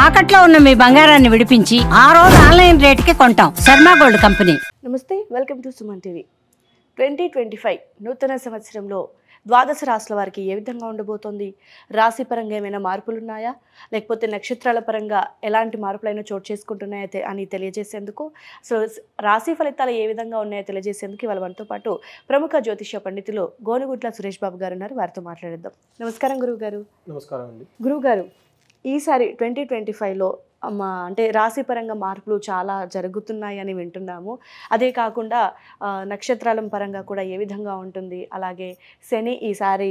తాకట్లో ఉన్న మీ బంగారాన్ని విడిపించి ఆ రోజు ఆన్లైన్ రేటుకి కొంటాం. Sharma gold company. నమస్తే, వెల్కమ్ టు సుమన్ టీవీ. 2025 నూతన సంవత్సరంలో ద్వాదశ రాశుల వారికి ఏ విధంగా ఉండబోతోంది? రాశి పరంగా ఏమైనా మార్పులు ఉన్నాయా, లేకపోతే నక్షత్రాల పరంగా ఎలాంటి మార్పులైనా చోటు చేసుకుంటున్నాయా అని తెలియజేసేందుకు, సో రాశి ఫలితాలు ఏ విధంగా ఉన్నాయో తెలియజేసేందుకు ఇవాళ మనతో పాటు ప్రముఖ జ్యోతిష్య పండితులు గోనుగుట్ల సురేష్ బాబు గారు ఉన్నారు. వారితో మాట్లాడేద్దాం. నమస్కారం గురువు గారు. నమస్కారం అండి. గురువు గారు, ఈసారి 2025లో అంటే రాశిపరంగా మార్పులు చాలా జరుగుతున్నాయి అని వింటున్నాము. అదే కాకుండా నక్షత్రాల పరంగా కూడా ఏ విధంగా ఉంటుంది, అలాగే శని ఈసారి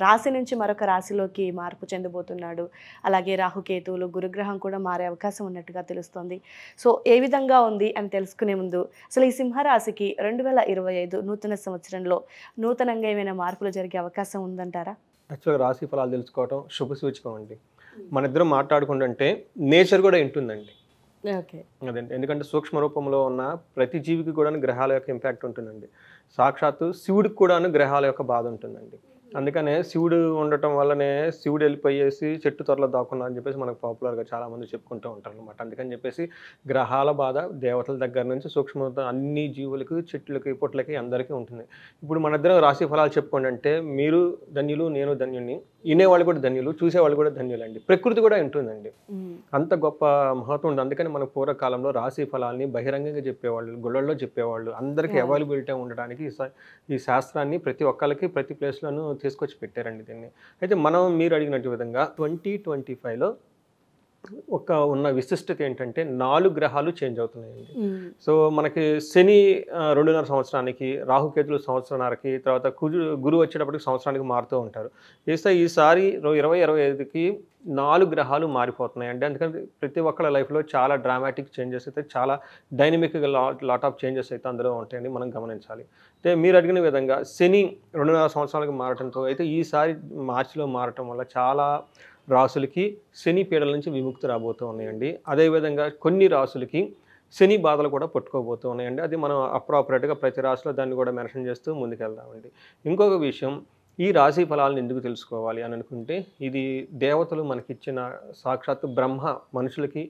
రాశి నుంచి మరొక రాశిలోకి మార్పు చెందబోతున్నాడు, అలాగే రాహుకేతువులు గురుగ్రహం కూడా మారే అవకాశం ఉన్నట్టుగా తెలుస్తోంది. సో ఏ విధంగా ఉంది అని తెలుసుకునే ముందు అసలు ఈ సింహరాశికి 2025 నూతన సంవత్సరంలో నూతనంగా ఏమైనా మార్పులు జరిగే అవకాశం ఉందంటారా? యాక్చువల్గా రాశి ఫలాలు తెలుసుకోవటం శుభ సూచకం అండి. మన ఇద్దరం మాట్లాడుకుంటుంటే నేచర్ కూడా ఉంటుందండి. ఓకే, అదండి. ఎందుకంటే సూక్ష్మ రూపంలో ఉన్న ప్రతి జీవికి కూడా గ్రహాల యొక్క ఇంపాక్ట్ ఉంటుందండి. సాక్షాత్తు శివుడికి కూడా గ్రహాల యొక్క బాధ ఉంటుందండి. అందుకనే శివుడు ఉండటం వల్లనే శివుడు వెళ్ళిపోయేసి చెట్టు త్వరలో దాక్కున్నా అని చెప్పేసి మనకు పాపులర్గా చాలామంది చెప్పుకుంటూ ఉంటారు అనమాట. అందుకని చెప్పేసి గ్రహాల బాధ దేవతల దగ్గర నుంచి సూక్ష్మ అన్ని జీవులకి, చెట్లకి, పుట్లకి అందరికీ ఉంటుంది. ఇప్పుడు మన ఇద్దరం రాశి ఫలాలు చెప్పుకోండి అంటే మీరు ధన్యులు, నేను ధన్యుని, వినేవాళ్ళు కూడా ధన్యులు, చూసేవాళ్ళు కూడా ధన్యులండి. ప్రకృతి కూడా ఉంటుందండి. అంత గొప్ప మహత్వం ఉంది. అందుకని మన పూర్వకాలంలో రాశి ఫలాల్ని బహిరంగంగా చెప్పేవాళ్ళు, గుళ్ళల్లో చెప్పేవాళ్ళు. అందరికీ అవైలబిలిటీ ఉండడానికి ఈ శాస్త్రాన్ని ప్రతి ఒక్కరికి ప్రతి ప్లేస్లోనూ తీసుకొచ్చి పెట్టారండి దీన్ని. అయితే మీరు అడిగినట్టు విధంగా 2025లో ఉన్న విశిష్టత ఏంటంటే 4 గ్రహాలు చేంజ్ అవుతున్నాయండి. సో మనకి శని 2.5 సంవత్సరానికి, రాహుకేతులు సంవత్సరానికి, తర్వాత గురువు వచ్చేటప్పటికి సంవత్సరానికి మారుతూ ఉంటారు. ఈసారి 2025కి 4 గ్రహాలు మారిపోతున్నాయి అండి. అందుకని ప్రతి ఒక్కళ్ళ లైఫ్లో చాలా డ్రామాటిక్ చేంజెస్ అయితే, చాలా డైనమిక్గా లాట్ ఆఫ్ చేంజెస్ అయితే అందులో ఉంటాయండి, మనం గమనించాలి. అయితే మీరు అడిగిన విధంగా శని 2.5 సంవత్సరాలకు మారటంతో అయితే ఈసారి మార్చిలో మారటం వల్ల చాలా రాసులకి శని పీడల నుంచి విముక్తి రాబోతూ ఉన్నాయండి. అదేవిధంగా కొన్ని రాసులకి శని బాధలు కూడా పట్టుకోబోతూ ఉన్నాయండి. అది మనం అప్రాపరేట్గా ప్రతి రాశిలో దాన్ని కూడా మెన్షన్ చేస్తూ ముందుకెళ్దామండి. ఇంకొక విషయం, ఈ రాశి ఫలాలను ఎందుకు తెలుసుకోవాలి అని అనుకుంటే, ఇది దేవతలు మనకిచ్చిన సాక్షాత్తు బ్రహ్మ మనుషులకి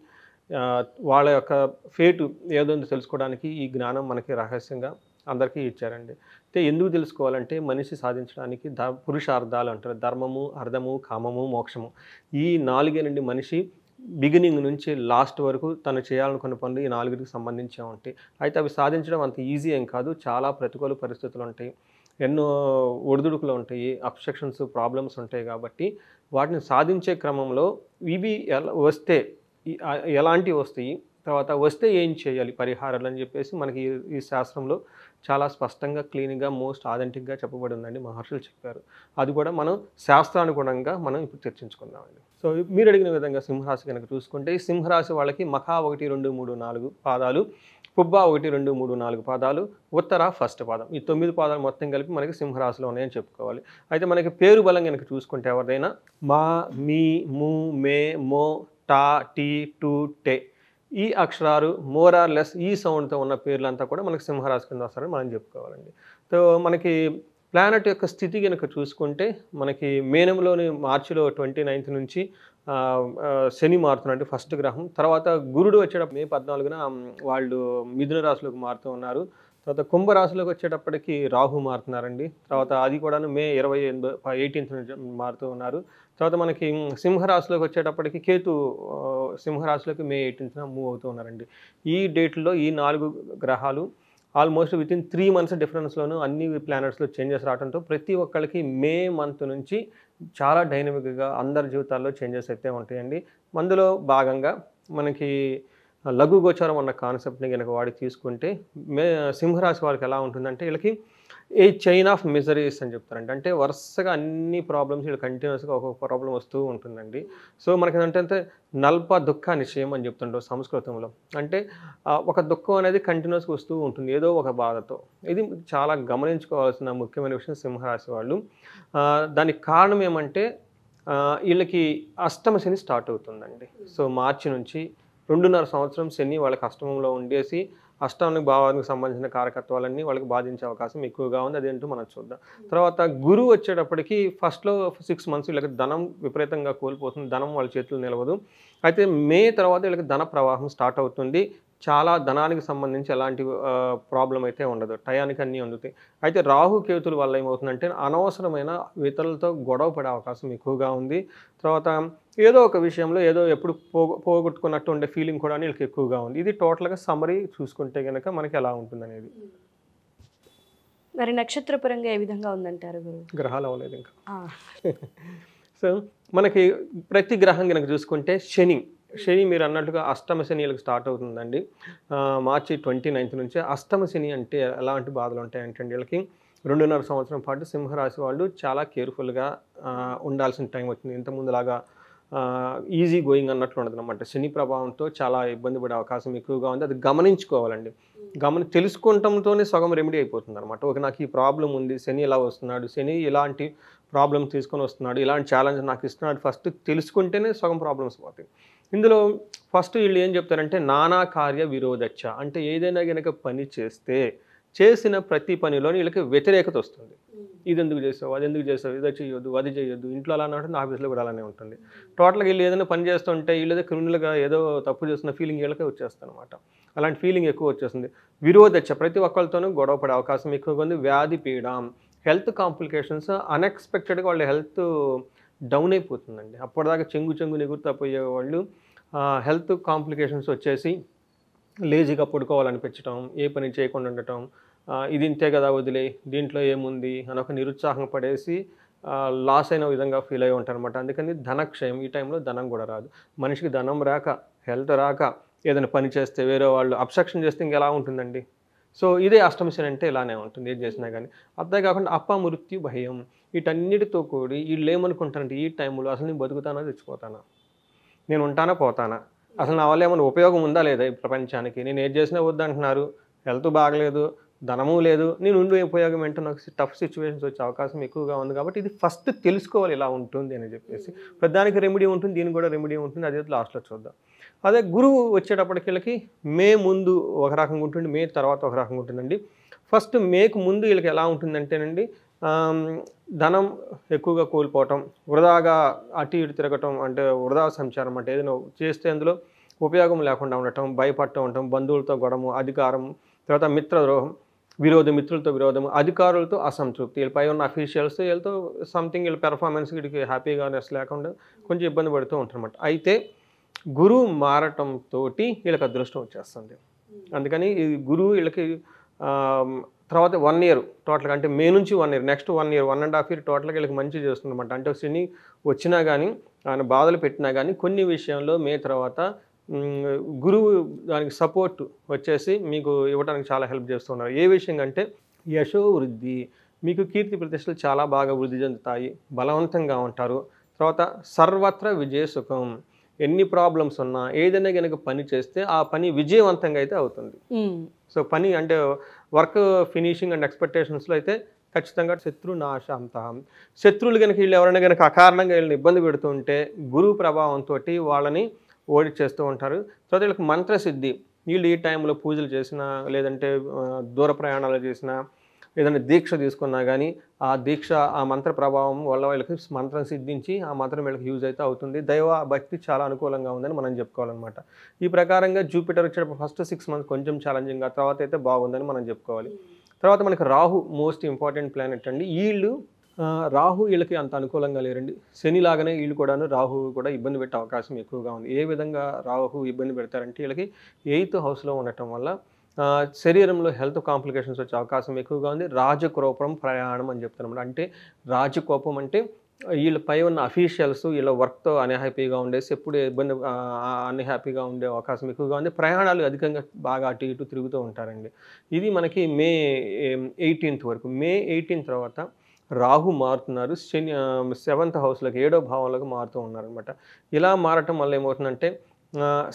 వాళ్ళ యొక్క ఫేటు ఏదో తెలుసుకోవడానికి ఈ జ్ఞానం మనకి రహస్యంగా అందరికీ ఇచ్చారండి. అయితే ఎందుకు తెలుసుకోవాలంటే, మనిషి సాధించడానికి పురుషార్థాలు అంటారు. ధర్మము, అర్థము, కామము, మోక్షము. ఈ 4 మనిషి బిగినింగ్ నుంచి లాస్ట్ వరకు తను చేయాలనుకున్న పనులు ఈ 4కి సంబంధించే ఉంటాయి. అయితే అవి సాధించడం అంత ఈజీ ఏం కాదు. చాలా ప్రతికూల పరిస్థితులు ఉంటాయి, ఎన్నో ఒడిదుడుకులు ఉంటాయి, అబ్స్ట్రక్షన్స్, ప్రాబ్లమ్స్ ఉంటాయి. కాబట్టి వాటిని సాధించే క్రమంలో ఇవి ఎలాంటివి వస్తాయి, తర్వాత వస్తే ఏం చేయాలి పరిహారాలు అని చెప్పేసి మనకి ఈ శాస్త్రంలో చాలా స్పష్టంగా, క్లీన్గా, మోస్ట్ ఆథెంటిక్గా చెప్పబడి ఉందండి. మహర్షులు చెప్పారు. అది కూడా మనం శాస్త్రానుగుణంగా మనం ఇప్పుడు చర్చించుకుందామండి. సో మీరు అడిగిన విధంగా సింహరాశి కనుక చూసుకుంటే, ఈ సింహరాశి వాళ్ళకి మఖా 1, 2, 3, 4 పాదాలు, పుబ్బ 1, 2, 3, 4 పాదాలు, ఉత్తర ఫస్ట్ పాదం, ఈ 9 పాదాలు మొత్తం కలిపి మనకి సింహరాశిలో ఉన్నాయని చెప్పుకోవాలి. అయితే మనకి పేరు బలం కనుక చూసుకుంటే ఎవరిదైనా మా, మీ, ము, మే, మో, టా, టీ, టు, టే ఈ అక్షరాలు మోర్ ఆర్ లెస్ ఈ సౌండ్తో ఉన్న పేర్లంతా కూడా మనకి సింహరాశి కింద వస్తారని మనం చెప్పుకోవాలండి. సో మనకి ప్లానెట్ యొక్క స్థితి కనుక చూసుకుంటే, మనకి మేనంలోని మార్చిలో 29th నుంచి శని మారుతున్నట్టు ఫస్ట్ గ్రహం. తర్వాత గురుడు వచ్చేటప్పుడు మే 14న వాళ్ళు మిథున రాశిలోకి మారుతూ ఉన్నారు. తర్వాత కుంభరాశిలోకి వచ్చేటప్పటికి రాహు మారుతున్నారండి. తర్వాత అది కూడా మే 18th నుంచి మారుతూ ఉన్నారు. తర్వాత మనకి సింహరాశిలోకి వచ్చేటప్పటికి కేతు సింహరాశిలోకి మే 18th మూవ్ అవుతూ ఉన్నారండి. ఈ డేట్లో ఈ 4 గ్రహాలు ఆల్మోస్ట్ వితిన్ 3 months డిఫరెన్స్లోనూ అన్ని ప్లానెట్స్లో చేంజెస్ రావడంతో ప్రతి ఒక్కరికి మే మంత్ నుంచి చాలా డైనమిక్గా అందరి జీవితాల్లో చేంజెస్ అయితే ఉంటాయండి. అందులో భాగంగా మనకి లఘు గోచారం అన్న కాన్సెప్ట్ని కనుక వాడి తీసుకుంటే, సింహరాశి వారికి ఎలా ఉంటుందంటే, వీళ్ళకి ఏ చైన్ ఆఫ్ మిజరీస్ అని చెప్తారండి. అంటే వరుసగా అన్ని ప్రాబ్లమ్స్ వీళ్ళు కంటిన్యూస్గా ఒక్కొక్క ప్రాబ్లం వస్తూ ఉంటుందండి. సో మనకి ఏంటంటే నల్ప దుఃఖ నిశ్చయం అని చెప్తుంటారు సంస్కృతంలో. అంటే ఒక దుఃఖం అనేది కంటిన్యూస్గా వస్తూ ఉంటుంది ఏదో ఒక బాధతో. ఇది చాలా గమనించుకోవాల్సిన ముఖ్యమైన విషయం సింహరాశి వాళ్ళు. దానికి కారణం ఏమంటే, వీళ్ళకి అష్టమ శని స్టార్ట్ అవుతుందండి. సో మార్చి నుంచి 2.5 సంవత్సరం శని వాళ్ళకి అష్టమంలో ఉండేసి అష్టానికి భావానికి సంబంధించిన కారకత్వాలన్నీ వాళ్ళకి బాధించే అవకాశం ఎక్కువగా ఉంది. అదేంటో మనం చూద్దాం. తర్వాత గురువు వచ్చేటప్పటికి ఫస్ట్‌లో 6 మంత్స్ వీళ్ళకి ధనం విపరీతంగా కోల్పోతుంది. ధనం వాళ్ళ చేతుల్లో నిలవదు. అయితే మే తర్వాత వీళ్ళకి ధన ప్రవాహం స్టార్ట్ అవుతుంది. చాలా ధనానికి సంబంధించి ఎలాంటి ప్రాబ్లమ్ అయితే ఉండదు. టయానికి అన్నీ అందుతాయి. అయితే రాహు కేతుల వల్ల ఏమవుతుందంటే అనవసరమైన ఇతరులతో గొడవ పడే అవకాశం ఎక్కువగా ఉంది. తర్వాత ఏదో ఒక విషయంలో ఏదో ఎప్పుడు పోగొట్టుకున్నట్టు ఉండే ఫీలింగ్ కూడా వీళ్ళకి ఎక్కువగా ఉంది. ఇది టోటల్‌గా సమ్మరీ చూసుకుంటే గనక మనకి ఎలా ఉంటుందనేది. మరి నక్షత్ర పరంగా ఏ విధంగా ఉందంటారు గురువు? గ్రహాలు అవ్వలేదు ఇంకా. ఆ. సో మనకి ప్రతి గ్రహం కనుక చూసుకుంటే శని మీరు అన్నట్టుగా అష్టమ శని వీళ్ళకి స్టార్ట్ అవుతుందండి. మార్చి 29 నుంచి. అష్టమ శని అంటే ఎలాంటి బాధలు ఉంటాయంటే వీళ్ళకి 2.5 సంవత్సరం పాటు సింహరాశి వాళ్ళు చాలా కేర్ఫుల్గా ఉండాల్సిన టైం వచ్చింది. ఇంతకుముందులాగా ఈజీ గోయింగ్ అన్నట్లు ఉండదు అనమాట. శని ప్రభావంతో చాలా ఇబ్బంది పడే అవకాశం ఎక్కువగా ఉంది. అది గమనించుకోవాలండి. తెలుసుకుంటంతోనే సగం రెమెడీ అయిపోతుంది అనమాట. ఓకే, నాకు ఈ ప్రాబ్లం ఉంది, శని ఇలా వస్తున్నాడు, శని ఇలాంటి ప్రాబ్లం తీసుకొని వస్తున్నాడు, ఇలాంటి ఛాలెంజ్ నాకు ఇస్తున్నాడు, ఫస్ట్ తెలుసుకుంటేనే సగం ప్రాబ్లమ్స్ పోతాయి. ఇందులో ఫస్ట్ వీళ్ళు ఏం చెప్తారంటే నానా కార్య విరోధచ్చ, అంటే ఏదైనా కనుక పని చేస్తే చేసిన ప్రతి పనిలోని వీళ్ళకి వ్యతిరేకత వస్తుంది. ఇది ఎందుకు చేసావు, అది ఎందుకు చేసావు, ఇది చేయొద్దు, అది చేయొద్దు, ఇంట్లో అలా ఉంటుంది, ఆఫీస్లో కూడా అలానే ఉంటుంది. టోటల్గా వీళ్ళు ఏదైనా పని చేస్తుంటే వీళ్ళదే క్రిమినల్గా ఏదో తప్పు చేస్తున్న ఫీలింగ్ వీళ్ళకే వచ్చేస్తుంది అనమాట. అలాంటి ఫీలింగ్ ఎక్కువ వచ్చేస్తుంది. విరోధచ్చ, ప్రతి ఒక్కరితోనూ గొడవ పడే అవకాశం ఎక్కువగా ఉంది. వ్యాధి పీడ, హెల్త్ కాంప్లికేషన్స్, అన్ఎక్స్పెక్టెడ్గా వాళ్ళ హెల్త్ డౌన్ అయిపోతుందండి. అప్పటిదాకా చెంగు ఎగురుతా పోయేవాళ్ళు హెల్త్ కాంప్లికేషన్స్ వచ్చేసి లేజీగా పడుకోవాలనిపించడం, ఏ పని చేయకుండా ఉండటం, ఇది ఇంతే కదా వదిలే, దీంట్లో ఏముంది అని ఒక నిరుత్సాహం పడేసి లాస్ అయిన విధంగా ఫీల్ అయ్యి ఉంటారు అనమాట. అందుకని ధనక్షయం, ఈ టైంలో ధనం కూడా రాదు. మనిషికి ధనం రాక, హెల్త్ రాక, ఏదైనా పని చేస్తే వేరే వాళ్ళు అబ్స్ట్రక్షన్ చేస్తే ఇంకెలా ఉంటుందండి. సో ఇదే అష్టమశని అంటే ఇలానే ఉంటుంది ఏది చేసినా కానీ. అంతేకాకుండా అపమృత్యు భయం, వీటన్నిటితో కూడి వీళ్ళు ఏమనుకుంటారంటే ఈ టైంలో అసలు నేను బతుకుతానా తెచ్చిపోతానా, నేను ఉంటానా పోతానా, అసలు నా వల్ల ఏమైనా ఉపయోగం ఉందా లేదా ఈ ప్రపంచానికి, నేను ఏది చేసినా వద్దంటున్నారు, హెల్త్ బాగలేదు, ధనము లేదు, నేను ఉండే ఉపయోగం ఏంటో, నాకు టఫ్ సిచ్యువేషన్స్ వచ్చే అవకాశం ఎక్కువగా ఉంది. కాబట్టి ఇది ఫస్ట్ తెలుసుకోవాలి ఇలా ఉంటుంది అని చెప్పేసి. ప్రతిదానికి రెమెడీ ఉంటుంది, దీనికి కూడా రెమెడీ ఉంటుంది, అదే లాస్ట్లో చూద్దాం. అదే గురువు వచ్చేటప్పటికి వీళ్ళకి మే ముందు ఒక రకంగా ఉంటుంది, మే తర్వాత ఒక రకంగా ఉంటుందండి. ఫస్ట్ మేకు ముందు వీళ్ళకి ఎలా ఉంటుందంటేనండి ధనం ఎక్కువగా కోల్పోవటం, వృధాగా అటు ఇటు తిరగటం, అంటే వృధా సంచారం, అంటే ఏదైనా చేస్తే అందులో ఉపయోగం లేకుండా ఉండటం, భయపడటం ఉండటం, బంధువులతో గొడవ, అధికారం, తర్వాత మిత్రద్రోహం, మిత్రులతో విరోధం, అధికారులతో అసంతృప్తి, వీళ్ళపై ఉన్న అఫీషియల్స్ వీళ్ళతో సంథింగ్ వీళ్ళ పెర్ఫార్మెన్స్ వీడికి హ్యాపీగానెస్ లేకుండా కొంచెం ఇబ్బంది పడుతూ ఉంటారన్నమాట. అయితే గురువు మారటంతో వీళ్ళకి అదృష్టం వచ్చేస్తుంది. అందుకని ఈ గురువు వీళ్ళకి తర్వాత 1 ఇయర్ టోటల్గా, అంటే మే నుంచి 1 ఇయర్, నెక్స్ట్ 1 ఇయర్ 1.5 ఇయర్ టోటల్గా వీళ్ళకి మంచి చేస్తుందన్నమాట. అంటే శని వచ్చినా కానీ ఆయన బాధలు పెట్టినా కానీ కొన్ని విషయంలో మే తర్వాత గురువు దానికి సపోర్ట్ వచ్చేసి మీకు ఇవ్వడానికి చాలా హెల్ప్ చేస్తున్నారు. ఏ విషయం అంటే యశో వృద్ధి, మీకు కీర్తి ప్రతిష్టలు చాలా బాగా వృద్ధి చెందుతాయి, బలవంతంగా ఉంటారు. తర్వాత సర్వత్ర విజయ సుఖం, ఎన్ని ప్రాబ్లమ్స్ ఉన్నా ఏదైనా కనుక పని చేస్తే ఆ పని విజయవంతంగా అయితే అవుతుంది. సో పని అంటే వర్క్ ఫినిషింగ్ అండ్ ఎక్స్పెక్టేషన్స్లో అయితే ఖచ్చితంగా శత్రునాశాంత, శత్రువులు కనుక వీళ్ళు ఎవరైనా కనుక అకారణంగా వీళ్ళని ఇబ్బంది పెడుతుంటే గురువు ప్రభావంతో వాళ్ళని ఓడిచేస్తూ ఉంటారు. తర్వాత వీళ్ళకి మంత్రసిద్ధి, వీళ్ళు ఈ టైంలో పూజలు చేసినా, లేదంటే దూర ప్రయాణాలు చేసినా, ఏదైనా దీక్ష తీసుకున్నా కానీ ఆ దీక్ష, ఆ మంత్ర ప్రభావం వల్ల వీళ్ళకి మంత్రం సిద్ధించి ఆ మంత్రం వీళ్ళకి యూజ్ అయితే అవుతుంది. దైవ భక్తి చాలా అనుకూలంగా ఉందని మనం చెప్పుకోవాలన్నమాట. ఈ ప్రకారంగా జూపిటర్ వచ్చేటప్పుడు ఫస్ట్ 6 మంత్స్ కొంచెం ఛాలెంజింగ్గా, తర్వాత అయితే బాగుందని మనం చెప్పుకోవాలి. తర్వాత మనకి రాహు మోస్ట్ ఇంపార్టెంట్ ప్లానెట్ అండి. రాహు వీళ్ళకి అంత అనుకూలంగా లేరండి. శని లాగానే వీళ్ళు కూడాను రాహు కూడా ఇబ్బంది పెట్టే అవకాశం ఎక్కువగా ఉంది. ఏ విధంగా రాహు ఇబ్బంది పెడతారంటే వీళ్ళకి 8th హౌస్లో ఉండటం వల్ల శరీరంలో హెల్త్ కాంప్లికేషన్స్ వచ్చే అవకాశం ఎక్కువగా ఉంది. రాజకోపం ప్రయాణం అని చెప్తారు. అంటే రాజకోపం అంటే వీళ్ళపై ఉన్న అఫీషియల్స్ వీళ్ళ వర్క్తో అన్హ్యాపీగా ఉండేసి ఎప్పుడు ఇబ్బంది అన్హ్యాపీగా ఉండే అవకాశం ఎక్కువగా ఉంది. ప్రయాణాలు అధికంగా బాగా అటు ఇటు తిరుగుతూ ఉంటారండి. ఇది మనకి మే 18th వరకు. మే 18 తర్వాత రాహు మారుతున్నారు. శని 7th హౌస్లోకి, 7వ భావంలోకి మారుతూ ఉన్నారనమాట. ఇలా మారటం వల్ల ఏమవుతుందంటే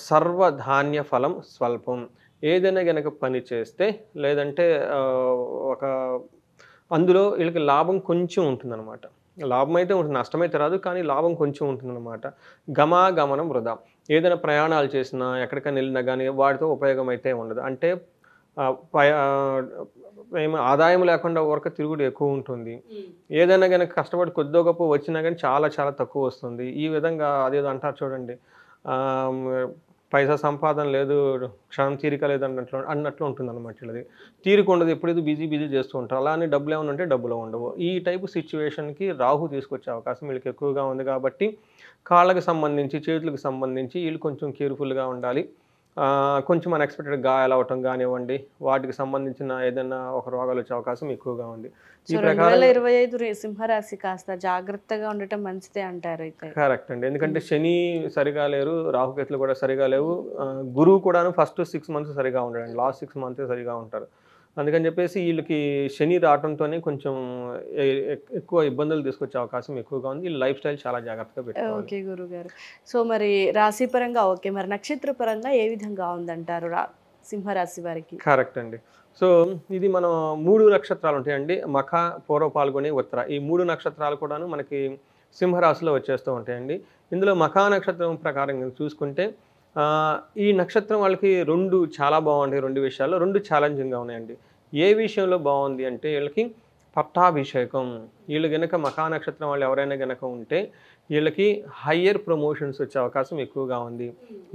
సర్వధాన్య ఫలం స్వల్పం, ఏదైనా కనుక పని చేస్తే లేదంటే అందులో వీళ్ళకి లాభం కొంచెం ఉంటుందన్నమాట. లాభం అయితే ఉంటుంది, నష్టమైతే రాదు, కానీ లాభం కొంచెం ఉంటుందన్నమాట. గమనం వృధా, ఏదైనా ప్రయాణాలు చేసినా ఎక్కడికైనా వెళ్ళినా కానీ వాటితో ఉపయోగం అయితే ఉండదు. అంటే ఏమో ఆదాయం లేకుండా ఊరక తిరుగుడు ఎక్కువ ఉంటుంది. ఏదైనా గనక కష్టపడి కొద్దో గొప్పో వచ్చినా గానీ చాలా చాలా తక్కువ వస్తుంది. ఈ విధంగా అదేదో అంటారు చూడండి, ఆహ్, పైసా సంపాదన లేదు, క్షణం తీరిక లేదు అన్నట్లు ఉంటుందన్నమాట వీళ్ళది. తీరిక ఉండదు. ఎప్పుడైతే బిజీ బిజీ చేస్తూ ఉంటారు. అలానే డబ్బులేమన్నా ఉంటే డబ్బులు ఉండవు. ఈ టైపు సిట్యుయేషన్‌కి రాహు తీసుకొచ్చే అవకాశం వీళ్ళకి ఎక్కువగా ఉంది కాబట్టి, కాళ్ళకి సంబంధించి, చేతులకు సంబంధించి వీళ్ళు కొంచెం కేర్‌ఫుల్‌గా ఉండాలి. కొంచెం అన్‌ఎక్స్‌పెక్టెడ్ గాయాలవ్వటం గానివ్వండి, వాటికి సంబంధించిన ఏదైనా ఒక రోగాలొచ్చే అవకాశం ఎక్కువగా ఉంది. ఈ సో ప్రకారం 2025 సింహరాశి కాస్త జాగ్రత్తగా ఉండటం మంచిదే అంటారు అయితే. కరెక్ట్ అండి. ఎందుకంటే శని సరిగా లేరు, రాహుకేతులు కూడా సరిగా లేవు. గురువు కూడాను ఫస్ట్ 6 మంత్స్ సరిగా ఉండడండి. లాస్ట్ 6 మంత్సే సరిగా ఉంటారు. అందుకని చెప్పేసి వీళ్ళకి శని రావటంతోనే కొంచెం ఎక్కువ ఇబ్బందులు తీసుకొచ్చే అవకాశం ఎక్కువగా ఉంది. వీళ్ళ లైఫ్ స్టైల్ చాలా జాగ్రత్తగా పెట్టుకోవాలి. ఓకే గురుగారు. సో మరి రాశి పరంగా ఓకే, మరి నక్షత్ర పరంగా ఏ విధంగా ఉందంటారు సింహరాశి వారికి? కరెక్ట్ అండి. సో ఇది మనం 3 నక్షత్రాలు ఉంటాయండి. మఖ, పూర్వ పాల్గొని, ఉత్తర. ఈ 3 నక్షత్రాలు కూడాను మనకి సింహరాశిలో వచ్చేస్తూ ఉంటాయండి. ఇందులో మఖా నక్షత్రం ప్రకారం గనుక చూసుకుంటే ఈ నక్షత్రం వాళ్ళకి 2 చాలా బాగుంటాయి. 2 విషయాల్లో 2 ఛాలెంజింగ్‌గా ఉన్నాయండి. ఏ విషయంలో బాగుంది అంటే వీళ్ళకి పట్టాభిషేకం. వీళ్ళు గనక మఖా నక్షత్రం వాళ్ళు ఎవరైనా గనక ఉంటే వీళ్ళకి హయ్యర్ ప్రమోషన్స్ వచ్చే అవకాశం ఎక్కువగా ఉంది.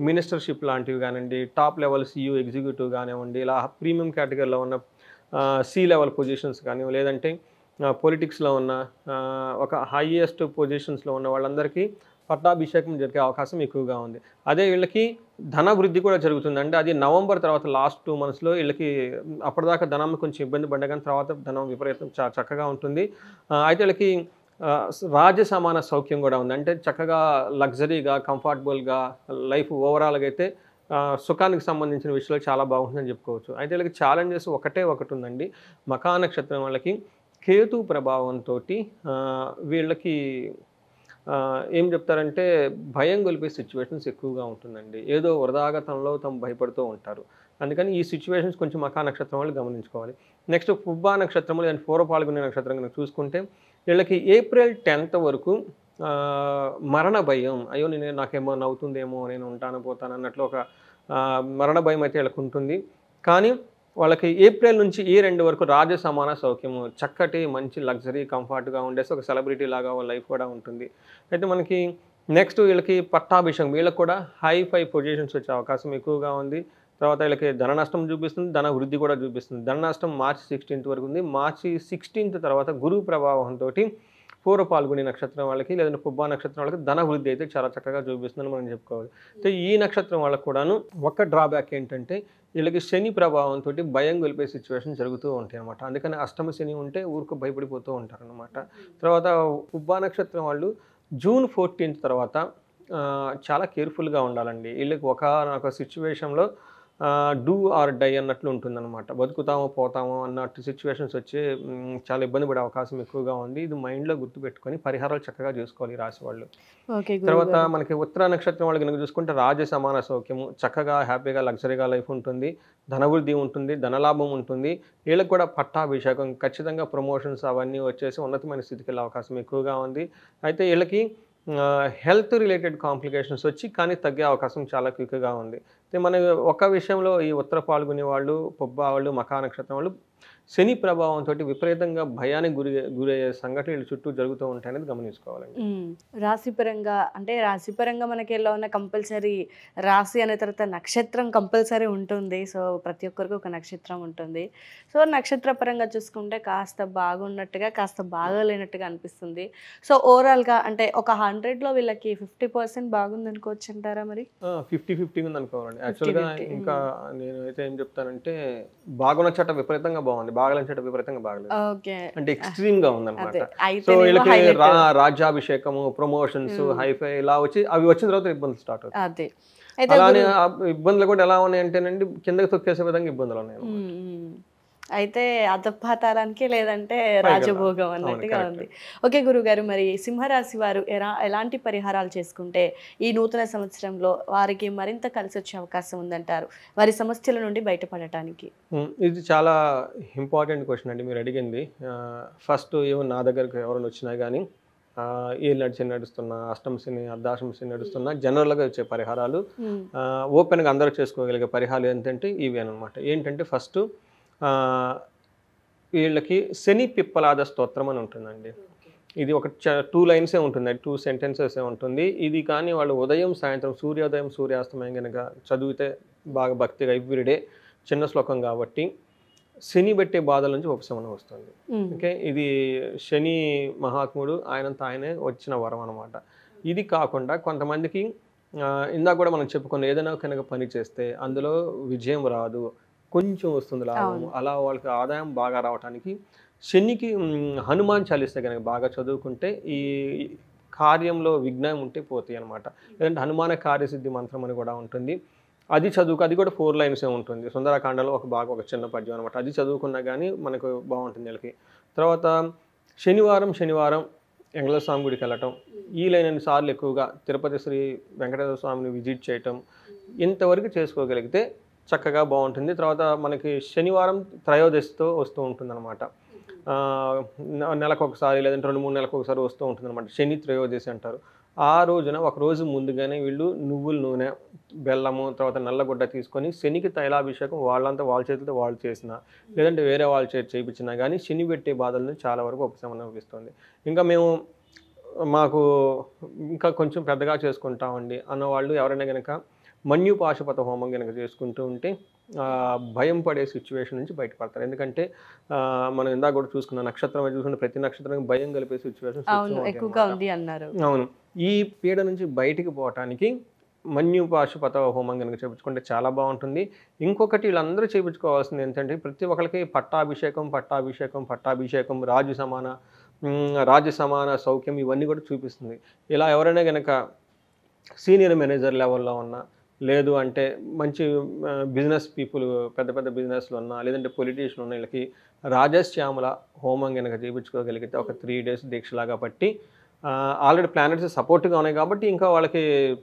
మినిస్టర్‌షిప్ లాంటివి కానివ్వండి, టాప్ లెవెల్ సీఈఓ ఎగ్జిక్యూటివ్ కానివ్వండి, ఇలా ప్రీమియం కేటగిరీలో ఉన్న సి లెవెల్ పొజిషన్స్ కానీ, లేదంటే పొలిటిక్స్‌లో ఉన్న ఒక హైయెస్ట్ పొజిషన్స్‌లో ఉన్న వాళ్ళందరికీ పట్టాభిషేకం జరిగే అవకాశం ఎక్కువగా ఉంది. అదే వీళ్ళకి ధనవృద్ధి కూడా జరుగుతుంది. అంటే అది నవంబర్ తర్వాత లాస్ట్ 2 మంత్స్‌లో వీళ్ళకి అప్పటిదాకా ధనం కొంచెం ఇబ్బంది పడ్డా కానీ తర్వాత ధనం విపరీతం చక్కగా ఉంటుంది. అయితే వీళ్ళకి రాజ సమాన సౌఖ్యం కూడా ఉంది. అంటే చక్కగా లగ్జరీగా, కంఫర్టబుల్‌గా లైఫ్ ఓవరాల్‌గా అయితే సుఖానికి సంబంధించిన విషయాలు చాలా బాగుంటుందని చెప్పుకోవచ్చు. అయితే వీళ్ళకి ఛాలెంజెస్ ఒకటి ఉందండి. మఖా నక్షత్రం వాళ్ళకి కేతు ప్రభావంతోటి వీళ్ళకి ఏం చెప్తారంటే భయం గొలిపే సిచ్యువేషన్స్ ఎక్కువగా ఉంటుందండి. ఏదో వృధాగా తమలో తాము భయపడుతూ ఉంటారు. అందుకని ఈ సిచ్యువేషన్స్ కొంచెం మఖా నక్షత్రం వాళ్ళు గమనించుకోవాలి. నెక్స్ట్ పుబ్బా నక్షత్రం లేదంటే పూర్వ పాల్గొనే నక్షత్రం కనుక చూసుకుంటే వీళ్ళకి ఏప్రిల్ 10th వరకు మరణ భయం, అయ్యో నాకేమో నవ్వుతుందేమో, నేను ఉంటాను పోతాను అన్నట్లు ఒక మరణ భయం అయితే వీళ్ళకి ఉంటుంది. కానీ వాళ్ళకి ఏప్రిల్ నుంచి ఇయర్ ఎండ్ వరకు రాజ సమాన సౌఖ్యము, చక్కటి మంచి లగ్జరీ కంఫర్ట్గా ఉండేసి ఒక సెలబ్రిటీ లాగా వాళ్ళ లైఫ్ కూడా ఉంటుంది. అయితే మనకి నెక్స్ట్ వీళ్ళకి పట్టాభిషేకం, వీళ్ళకి కూడా హై పొజిషన్స్ వచ్చే అవకాశం ఎక్కువగా ఉంది. తర్వాత వీళ్ళకి ధన నష్టం చూపిస్తుంది, ధన వృద్ధి కూడా చూపిస్తుంది. ధన నష్టం మార్చి 16th వరకు ఉంది. మార్చి 16th తర్వాత గురువు ప్రభావంతో పూర్వ పాల్గొనే నక్షత్రం వాళ్ళకి లేదంటే పుబ్బా నక్షత్రం వాళ్ళకి ధన వృద్ధి అయితే చాలా చక్కగా చూపిస్తుందని మనం చెప్పుకోవాలి. అయితే ఈ నక్షత్రం వాళ్ళకు కూడాను ఒక డ్రాబ్యాక్ ఏంటంటే వీళ్ళకి శని ప్రభావంతో భయం గొలిపే సిచ్యువేషన్ జరుగుతూ ఉంటాయి అన్నమాట. అందుకని అష్టమ శని ఉంటే ఊరికి భయపడిపోతూ ఉంటారనమాట. తర్వాత పుబ్బా నక్షత్రం వాళ్ళు జూన్ 14th తర్వాత చాలా కేర్ఫుల్గా ఉండాలండి. వీళ్ళకి ఒక సిచ్యువేషన్లో డూ ఆర్ డై అన్నట్లు ఉంటుందన్నమాట. బతుకుతామో పోతామో అన్నట్టు సిచ్యువేషన్స్ వచ్చి చాలా ఇబ్బంది పడే అవకాశం ఎక్కువగా ఉంది. ఇది మైండ్లో గుర్తుపెట్టుకొని పరిహారాలు చక్కగా చేసుకోవాలి రాశి వాళ్ళు. తర్వాత మనకి ఉత్తర నక్షత్రం వాళ్ళు కనుక చూసుకుంటే రాజ సమాన సౌఖ్యము, చక్కగా హ్యాపీగా లగ్జరీగా లైఫ్ ఉంటుంది, ధనవృద్ధి ఉంటుంది, ధనలాభం ఉంటుంది. వీళ్ళకి కూడా పట్టాభిషేకం, ఖచ్చితంగా ప్రమోషన్స్ అవన్నీ వచ్చేసి ఉన్నతమైన స్థితికి వెళ్ళే అవకాశం ఎక్కువగా ఉంది. అయితే వీళ్ళకి హెల్త్ రిలేటెడ్ కాంప్లికేషన్స్ వచ్చి కానీ తగ్గే అవకాశం చాలా క్విక్గా ఉంది. అయితే మన ఒక విషయంలో ఈ ఉత్తర పాల్గొనే వాళ్ళు, పుబ్బా వాళ్ళు, మఖా నక్షత్రం వాళ్ళు శని ప్రభావంతో విపరీతంగా భయానికి గురయ్యే సంఘటనలు చుట్టూ జరుగుతూ ఉంటాయనేది గమనించుకోవాలండి. రాశిపరంగా మనకి ఎలా ఉన్న కంపల్సరీ రాశి అనే తర్వాత నక్షత్రం కంపల్సరీ ఉంటుంది. సో ప్రతి ఒక్కరికి ఒక నక్షత్రం ఉంటుంది. సో నక్షత్ర పరంగా చూసుకుంటే కాస్త బాగున్నట్టుగా కాస్త బాగోలేనట్టుగా అనిపిస్తుంది. సో ఓవరాల్గా అంటే ఒక 100లో వీళ్ళకి 50% బాగుంది అనుకోవచ్చు అంటారా? మరి 50-50 ఉంది అనుకోవాలండి. యాక్చువల్గా ఇంకా నేను అయితే ఏం చెప్తానంటే బాగున్న చట్ట విపరీతంగా బాగుంది, బాగలేని చట్ట విపరీతంగా బాగలేదు. అంటే ఎక్స్ట్రీమ్ గా ఉందన్నమాట. సో వీళ్ళకి రాజ్యాభిషేకము, ప్రమోషన్స్, హైఫై ఇలా వచ్చి అవి వచ్చిన తర్వాత ఇబ్బందులు స్టార్ట్ అవుతాయి. అలానే ఇబ్బందులు కూడా ఎలా ఉన్నాయంటేనండి కిందకి తొక్కేసే విధంగా ఇబ్బందులు ఉన్నాయి. అయితే అధపాతాళానికి లేదంటే రాజభోగం అన్నట్టుగా ఉంది. ఓకే గురుగారు, మరి సింహరాశి వారు ఎలాంటి పరిహారాలు చేసుకుంటే ఈ నూతన సంవత్సరంలో వారికి మరింత కలిసి వచ్చే అవకాశం ఉందంటారు, వారి సమస్యల నుండి బయటపడటానికి? ఇది చాలా ఇంపార్టెంట్ క్వశ్చన్ అండి మీరు అడిగింది. ఫస్ట్ ఏమో నా దగ్గరకు ఎవరైనా వచ్చినా కానీ ఏలినాటి శని నడుస్తున్నా, అష్టమ శని, అర్ధాష్టమ శని నడుస్తున్నా జనరల్గా వచ్చే పరిహారాలు ఓపెన్గా అందరూ చేసుకోగలిగే పరిహారాలు ఏంటంటే ఇవి అనమాట. ఏంటంటే ఫస్ట్ వీళ్ళకి శని పిప్పలాద స్తోత్రం అని ఉంటుందండి. ఇది ఒక 2 లైన్సే ఉంటుంది, 2 సెంటెన్సెసే ఉంటుంది. ఇది కానీ వాళ్ళు ఉదయం సాయంత్రం సూర్యోదయం సూర్యాస్తమయం కనుక చదివితే బాగా భక్తిగా ఎవ్రీడే, చిన్న శ్లోకం కాబట్టి శని పెట్టే బాధల నుంచి ఉపశమనం వస్తుంది. ఓకే, ఇది శని మహాత్ముడు ఆయనంత ఆయనే వచ్చిన వరం అనమాట. ఇది కాకుండా కొంతమందికి ఇందాక కూడా మనం చెప్పుకున్న ఏదైనా కనుక పని చేస్తే అందులో విజయం రాదు, కొంచెం వస్తుంది లాభం, అలా వాళ్ళకి ఆదాయం బాగా రావడానికి శనికి హనుమాన్ చాలీసా కనుక బాగా చదువుకుంటే ఈ కార్యంలో విఘ్నం ఉంటే పోతాయి అనమాట. లేదంటే హనుమాన కార్యసిద్ధి మంత్రం అని కూడా ఉంటుంది, అది అది కూడా 4 లైన్సే ఉంటుంది. సుందరకాండలో ఒక చిన్న పద్యం అనమాట. అది చదువుకున్నా కానీ మనకు బాగుంటుంది వీళ్ళకి. తర్వాత శనివారం వెంకటేశ్వర స్వామి గుడికి వెళ్ళటం, ఈ లైన్ సార్లు ఎక్కువగా తిరుపతి శ్రీ వెంకటేశ్వర స్వామిని విజిట్ చేయటం, ఇంతవరకు చేసుకోగలిగితే చక్కగా బాగుంటుంది. తర్వాత మనకి శనివారం త్రయోదశితో వస్తూ ఉంటుంది అనమాట. నెలకు ఒకసారి లేదంటే 2-3 నెలలకు ఒకసారి వస్తూ ఉంటుంది అనమాట. శని త్రయోదశి అంటారు. ఆ రోజున ఒక రోజు ముందుగానే వీళ్ళు నువ్వుల నూనె, బెల్లము, తర్వాత నల్లగుడ్డ తీసుకొని శనికి తైలాభిషేకం వాళ్ళంతా వాళ్ళ చేతులతో వాళ్ళు చేసిన, లేదంటే వేరే వాళ్ళ చేతి చేయించినా కానీ శని పెట్టే బాధలను చాలా వరకు ఉపశమనం ఇస్తుంది. ఇంకా మాకు ఇంకా కొంచెం పెద్దగా చేసుకుంటామండి అన్నవాళ్ళు ఎవరైనా కనుక మన్యుపాశుపత హోమం కనుక చేసుకుంటూ ఉంటే భయం పడే సిచ్యువేషన్ నుంచి బయటపడతారు. ఎందుకంటే మనం ఇందాక కూడా చూసుకున్న నక్షత్రం చూసుకుంటే ప్రతి నక్షత్రం భయం కలిపే సిచ్యువేషన్ ఎక్కువగా ఉంది అన్నారు. అవును, ఈ పీడ నుంచి బయటికి పోవటానికి మన్యుపాశుపత హోమం కనుక చేయించుకుంటే చాలా బాగుంటుంది. ఇంకొకటి వీళ్ళందరూ చేయించుకోవాల్సింది ఏంటంటే ప్రతి ఒక్కరికి పట్టాభిషేకం రాజు సమాన సౌఖ్యం ఇవన్నీ కూడా చూపిస్తుంది. ఇలా ఎవరైనా కనుక సీనియర్ మేనేజర్ లెవెల్లో ఉన్నా, లేదు అంటే మంచి బిజినెస్ పీపుల్ పెద్ద బిజినెస్లు ఉన్నా, లేదంటే పొలిటీషియన్ ఉన్న వీళ్ళకి రాజశ్యామల హోమం కనుక చేయించుకోగలిగితే ఒక 3 డేస్ దీక్షలాగా పట్టి ఆల్రెడీ ప్లానెట్స్ సపోర్ట్గా ఉన్నాయి కాబట్టి ఇంకా వాళ్ళకి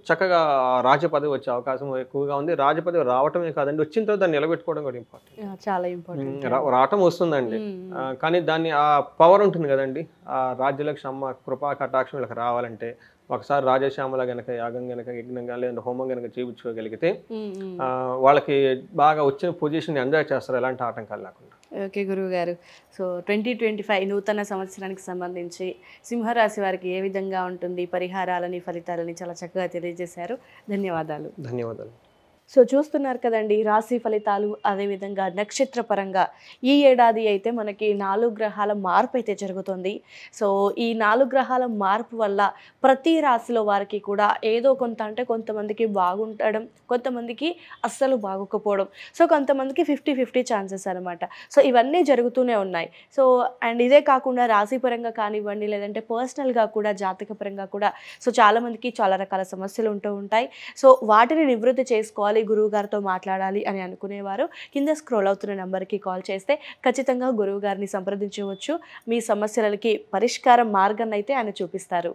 చక్కగా రాజపదవి వచ్చే అవకాశం ఎక్కువగా ఉంది. రాజపదవి రావటమే కాదండి, వచ్చిన తర్వాత దాన్ని నిలబెట్టుకోవడం కూడా ఇంపార్టెంట్. చాలా ఇంపార్టెంట్. రావటం వస్తుందండి, కానీ దాన్ని ఆ పవర్ ఉంటుంది కదండి, ఆ రాజ్యలక్ష్మి అమ్మ కృపా కటాక్షం వీళ్ళకి రావాలంటే ఒకసారి రాజశ్యామల గనక యాగం గనక యజ్ఞంగా లేదంటే హోమం గనక చేయించుకోగలిగితే వాళ్ళకి బాగా వచ్చిన పొజిషన్ ఎంజాయ్ చేస్తారు ఎలాంటి ఆటంకాలు లేకుండా. ఓకే గురువు గారు, సో 2025 నూతన సంవత్సరానికి సంబంధించి సింహరాశి వారికి ఏ విధంగా ఉంటుంది, పరిహారాలని ఫలితాలని చాలా చక్కగా తెలియజేశారు. ధన్యవాదాలు. ధన్యవాదాలు. సో చూస్తున్నారు కదండి రాశి ఫలితాలు, అదేవిధంగా నక్షత్ర పరంగా ఈ ఏడాది అయితే మనకి 4 గ్రహాల మార్పు అయితే జరుగుతుంది. సో ఈ 4 గ్రహాల మార్పు వల్ల ప్రతి రాశిలో వారికి కూడా ఏదో కొంత, అంటే కొంతమందికి బాగుండడం, కొంతమందికి అస్సలు బాగోకపోవడం, సో కొంతమందికి 50-50 ఛాన్సెస్ అనమాట. సో ఇవన్నీ జరుగుతూనే ఉన్నాయి. సో అండ్ ఇదే కాకుండా రాశి పరంగా కానివ్వండి, లేదంటే పర్సనల్గా కూడా జాతక పరంగా కూడా సో చాలామందికి చాలా రకాల సమస్యలు ఉంటూ ఉంటాయి. సో వాటిని నివృత్తి చేసుకోవాలి, గురువు గారితో మాట్లాడాలి అని అనుకునేవారు కింద స్క్రోల్ అవుతున్న నెంబర్కి కాల్ చేస్తే ఖచ్చితంగా గురువు గారిని సంప్రదించవచ్చు. మీ సమస్యలకి పరిష్కారం మార్గాన్ని అయితే ఆయన చూపిస్తారు.